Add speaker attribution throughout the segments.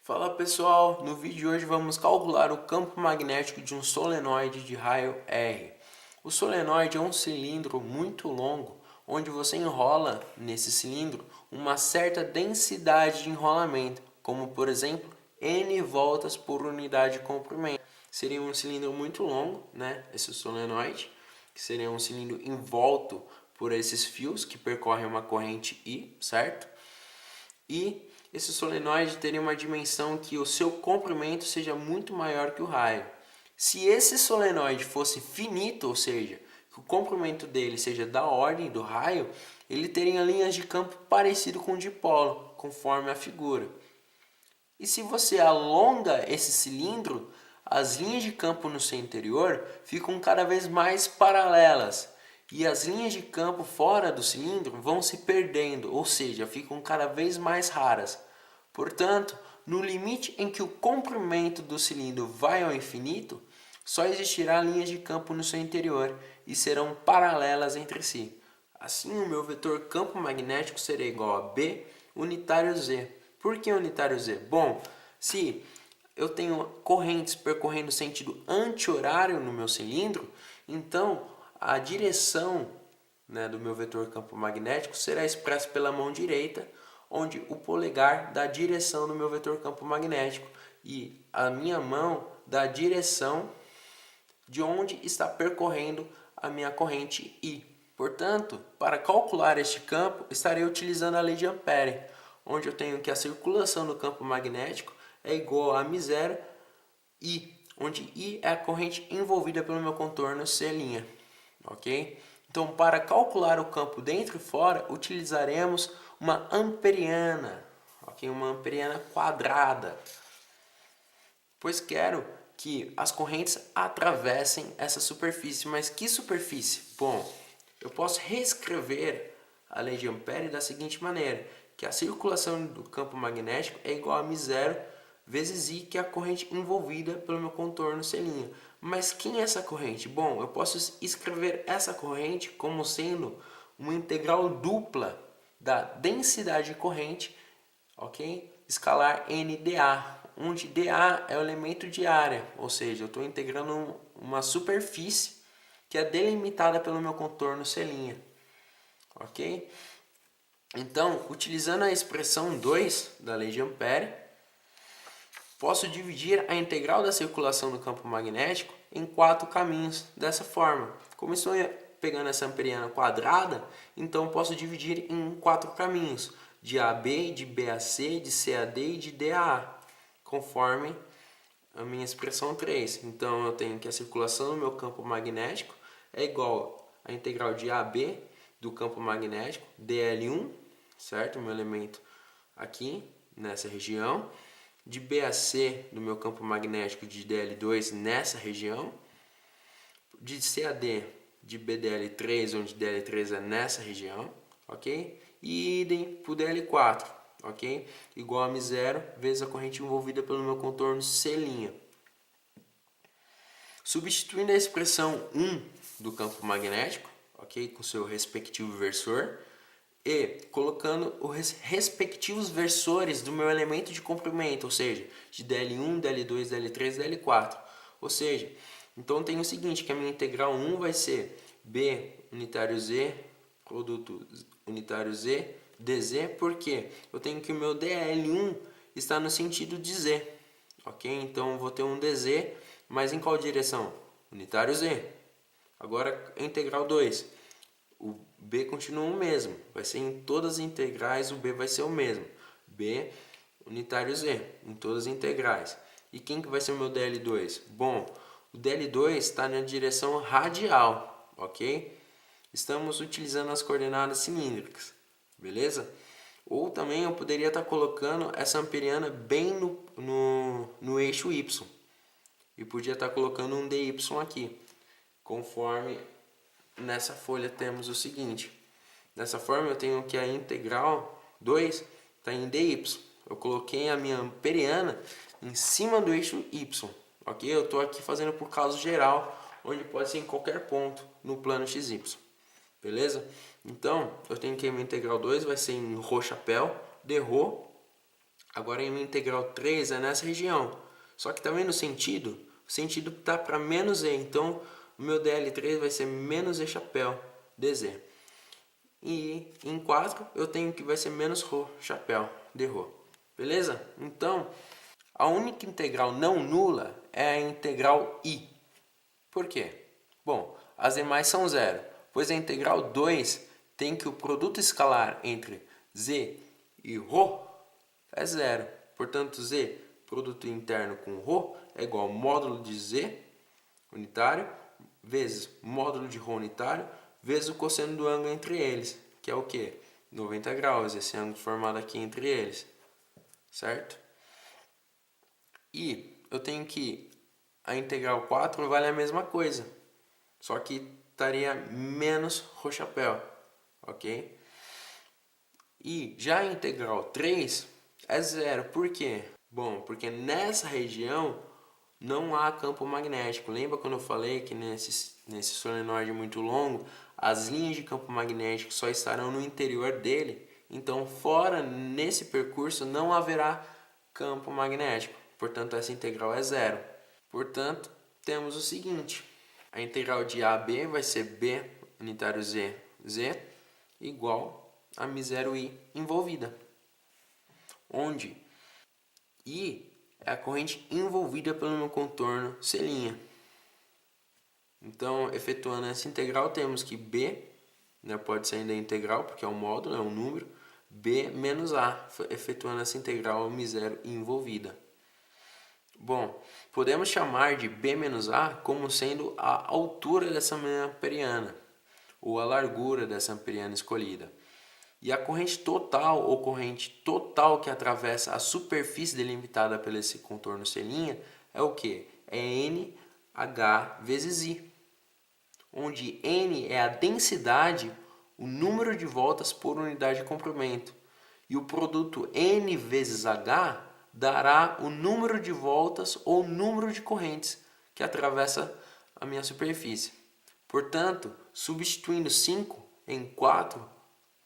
Speaker 1: Fala pessoal, no vídeo de hoje vamos calcular o campo magnético de um solenoide de raio R. O solenoide é um cilindro muito longo, onde você enrola nesse cilindro uma certa densidade de enrolamento, como por exemplo N voltas por unidade de comprimento. Seria um cilindro muito longo, né? Esse solenoide, que seria um cilindro envolto por esses fios que percorrem uma corrente I, certo? E esse solenoide teria uma dimensão que o seu comprimento seja muito maior que o raio. Se esse solenoide fosse finito, ou seja, que o comprimento dele seja da ordem do raio, ele teria linhas de campo parecido com o dipolo, conforme a figura. E se você alonga esse cilindro, as linhas de campo no seu interior ficam cada vez mais paralelas e as linhas de campo fora do cilindro vão se perdendo, ou seja, ficam cada vez mais raras. Portanto, no limite em que o comprimento do cilindro vai ao infinito, só existirá linhas de campo no seu interior e serão paralelas entre si. Assim, o meu vetor campo magnético será igual a B unitário Z. Por que unitário Z? Bom, se eu tenho correntes percorrendo sentido anti-horário no meu cilindro, então a direção, né, do meu vetor campo magnético será expressa pela mão direita, onde o polegar dá a direção do meu vetor campo magnético e a minha mão dá a direção de onde está percorrendo a minha corrente I. Portanto, para calcular este campo, estarei utilizando a lei de Ampere, onde eu tenho que a circulação do campo magnético é igual a μ0 I, onde I é a corrente envolvida pelo meu contorno C', ok? Então, para calcular o campo dentro e fora, utilizaremos uma amperiana, ok? Uma amperiana quadrada, pois quero que as correntes atravessem essa superfície. Mas que superfície? Bom, eu posso reescrever a lei de Ampere da seguinte maneira, que a circulação do campo magnético é igual a μ0 vezes I, que é a corrente envolvida pelo meu contorno C'. Mas quem é essa corrente? Bom, eu posso escrever essa corrente como sendo uma integral dupla da densidade de corrente, ok? Escalar NdA, onde dA é o elemento de área, ou seja, eu estou integrando uma superfície que é delimitada pelo meu contorno C', ok? Então, utilizando a expressão 2 da lei de Ampere, posso dividir a integral da circulação do campo magnético em 4 caminhos dessa forma. Como estou pegando essa amperiana quadrada, então posso dividir em 4 caminhos, de AB, de BAC, de CAD e de DAA, conforme a minha expressão 3. Então eu tenho que a circulação do meu campo magnético é igual à integral de AB do campo magnético, dL1, certo? O meu elemento aqui nessa região, de BAC do meu campo magnético de dL2 nessa região, de CAD de BDL3, onde DL3 é nessa região, ok? E idem para o DL4, ok? Igual a μ0 vezes a corrente envolvida pelo meu contorno C'. Substituindo a expressão 1 do campo magnético, ok? Com seu respectivo versor, e colocando os respectivos versores do meu elemento de comprimento, ou seja, de dL1, dL2, dL3, dL4. Ou seja, então tem o seguinte, que a minha integral 1 vai ser B unitário Z, produto unitário Z, dZ, porque eu tenho que o meu dL1 está no sentido de Z, ok? Então eu vou ter um dZ, mas em qual direção? Unitário Z. Agora a integral 2. O B continua o mesmo, vai ser em todas as integrais o B vai ser o mesmo, B unitário Z, em todas as integrais. E quem que vai ser o meu DL2? Bom, o DL2 está na direção radial, ok? Estamos utilizando as coordenadas cilíndricas, beleza? Ou também eu poderia estar colocando essa amperiana bem no eixo Y, e podia estar colocando um DY aqui, conforme nessa folha temos o seguinte. Dessa forma eu tenho que a integral 2 está em dy. Eu coloquei a minha amperiana em cima do eixo y, ok? Eu estou aqui fazendo por causa geral, onde pode ser em qualquer ponto no plano xy, beleza? Então eu tenho que a minha integral 2 vai ser em ρ chapéu de ρ Agora em uma integral 3 é nessa região. Só que tá vendo o sentido? O sentido tá para menos E. Então o meu DL3 vai ser menos E chapéu dz. E em 4 eu tenho que vai ser menos ρ chapéu de ρ. Beleza? Então a única integral não nula é a integral I. Por quê? Bom, as demais são zero, pois a integral 2 tem que o produto escalar entre z e ρ é zero. Portanto, z, produto interno com ρ, é igual ao módulo de z unitário vezes módulo de ρ unitário vezes o cosseno do ângulo entre eles, que é o quê? 90 graus, esse ângulo formado aqui entre eles, certo? E eu tenho que a integral 4 vale a mesma coisa, só que estaria menos ρ chapéu, ok? E já a integral 3 é zero, por quê? Bom, porque nessa região não há campo magnético. Lembra quando eu falei que nesse solenoide muito longo, as linhas de campo magnético só estarão no interior dele? Então, fora nesse percurso não haverá campo magnético. Portanto, essa integral é zero. Portanto, temos o seguinte: a integral de A a B vai ser B unitário Z, Z, igual a μ0I envolvida, onde I é a corrente envolvida pelo meu contorno C'. Então, efetuando essa integral, temos que B, né, pode ser ainda integral, porque é um módulo, é um número, B menos A, efetuando essa integral μ0 envolvida. Bom, podemos chamar de B menos A como sendo a altura dessa manhã amperiana, ou a largura dessa amperiana escolhida. E a corrente total, ou corrente total que atravessa a superfície delimitada pelo esse contorno C', é o que? É NH vezes I, onde N é a densidade, o número de voltas por unidade de comprimento, e o produto N vezes H dará o número de voltas ou número de correntes que atravessa a minha superfície. Portanto, substituindo 5 em 4,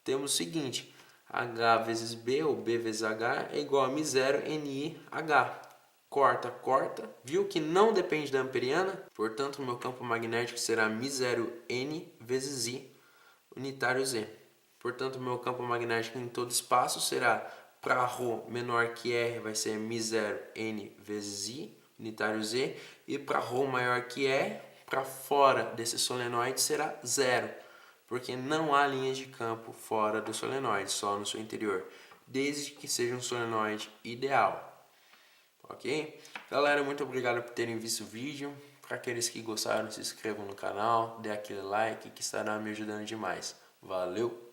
Speaker 1: temos o seguinte: H vezes B, ou B vezes H, é igual a μ0 NiH. Corta, corta. Viu que não depende da amperiana? Portanto, o meu campo magnético será μ0 N vezes I, unitário Z. Portanto, o meu campo magnético em todo espaço será, para ρ menor que R, vai ser μ0 N vezes I, unitário Z. E para ρ maior que R, para fora desse solenoide, será zero, porque não há linhas de campo fora do solenoide, só no seu interior, desde que seja um solenoide ideal. Ok? Galera, muito obrigado por terem visto o vídeo. Para aqueles que gostaram, se inscrevam no canal, dê aquele like que estará me ajudando demais. Valeu!